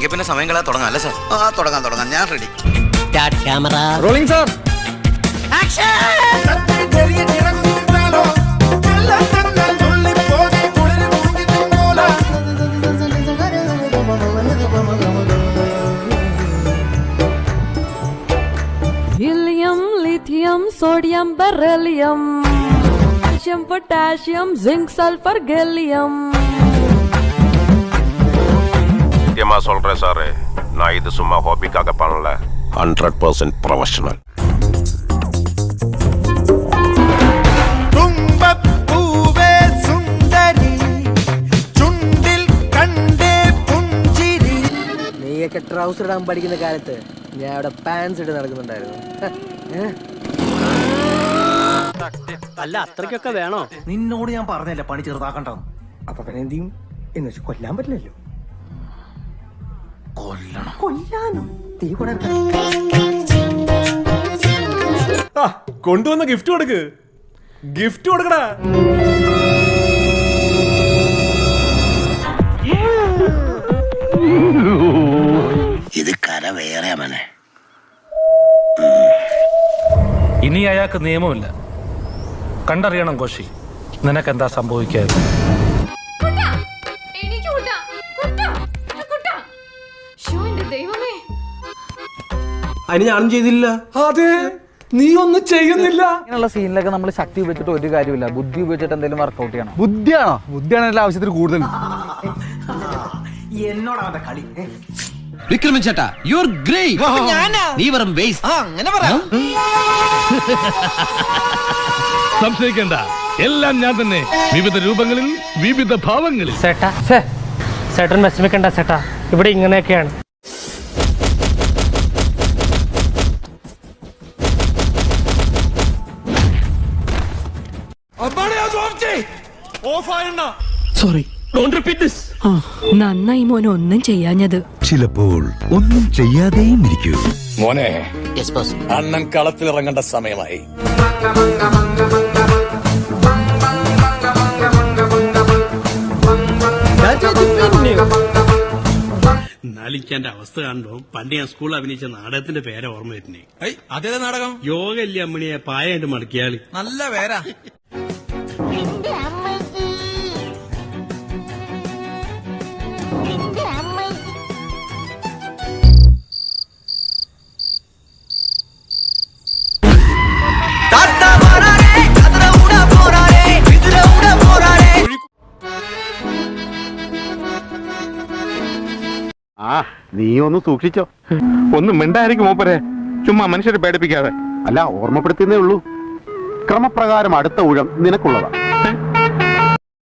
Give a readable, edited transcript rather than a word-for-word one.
എങ്കിൽ പിന്നെ സമയം കളയാൻ തുടങ്ങാം അല്ലേ സാർ? തുടങ്ങാം ഞാൻ ready. Camera rolling sir. Helium, lithium, sodium, beryllium, calcium, potassium, zinc, sulfur, gallium. சத்தியமா சொல்றேன் சார், நான் இது சும்மா ஹாபிக்காக பண்ணல, 100% ப்ரொஃபஷனல். തുമ്പപ്പൂവേ സുന്ദരി ചുണ്ടിൽ കണ്ടേ പുഞ്ചിരി. നീയൊക്കെ ട്രൗസർ ഇടാൻ പഠിക്കുന്ന കാലത്ത് ഞാൻ അവിടെ പാൻസ് ഇട്ട് നടക്കുന്നുണ്ടായിരുന്നു. അല്ല അത്രയ്ക്കൊക്കെ വേണോ? നിന്നോട് ഞാൻ പറഞ്ഞല്ലേ പണി ചെറുതാക്കണ്ടെന്ന്. അപ്പൊ പിന്നെ എന്ത് ചെയ്യും എന്ന് വെച്ചാൽ കൊല്ലാൻ പറ്റില്ലല്ലോ. കൊല്ലാനോ? തീ കൂടെ കൊണ്ടുവന്ന ഗിഫ്റ്റ് കൊടുക്കടാ. ഇത് കര വേറെ മനെ. ഇനി അയാൾക്ക് നിയമമില്ല. കണ്ടറിയണം കോശി, നിനക്കെന്താ സംഭവിക്കാതെ. അതിന് ഞാനും ചെയ്തില്ല. അതെ, നീ ഒന്നും ചെയ്യുന്നില്ല. ഇങ്ങനെയുള്ള സീനിലൊക്കെ നമ്മൾ ശക്തി ഉപയോഗിച്ചിട്ട് ഒരു കാര്യമില്ല, ബുദ്ധി ഉപയോഗിച്ചിട്ട് എന്തെങ്കിലും വർക്ക്ഔട്ട് ചെയ്യണം. ബുദ്ധിയാണ് എല്ലാ ആവശ്യത്തിന് കൂടുതൽ. എന്നോട് അവന്റെ കളി. വിക്രമൻ ചേട്ടാ, യു ആർ ഗ്രേറ്റ്. നീ വെറും വേസ്റ്റ്. അങ്ങനെ പറയാം. സംശയിക്കണ്ട, എല്ലാം ഞാൻ തന്നെ, വിവിധ രൂപങ്ങളിൽ വിവിധ ഭാവങ്ങളിൽ. ചേട്ടൻ വിഷമിക്കണ്ട ചേട്ടാ, ഇവിടെ ഇങ്ങനെയൊക്കെയാണ്. നന്നായി മോനെ ഒന്നും ചെയ്യാഞ്ഞത്. ചിലപ്പോൾ ഒന്നും ചെയ്യാതെയും ഇരിക്കൂ. മോനെ, അണ്ണൻ കളത്തിലിറങ്ങേണ്ട സമയമായി. നാലിക്കാന്റെ അവസ്ഥ കാണുമ്പോ പണ്ട് ഞാൻ സ്കൂളിൽ അഭിനയിച്ച നാടകത്തിന്റെ പേരെ ഓർമ്മ വരുന്നേ. അതേ നാടകം യോഗ ഇല്ല അമ്മണിയെ പായായിട്ട് മടക്കിയാല് നല്ല പേരാ. നീ ഒന്ന് സൂക്ഷിച്ചോ, ഒന്നും മിണ്ടായിരിക്കും മൂപ്പരെ, ചുമ്മാ മനുഷ്യരെ പേടിപ്പിക്കാതെ. അല്ല, ഓർമ്മപ്പെടുത്തുന്നേ ഉള്ളൂ. ക്രമപ്രകാരം അടുത്ത ഊഴം നിനക്കുള്ളതാ.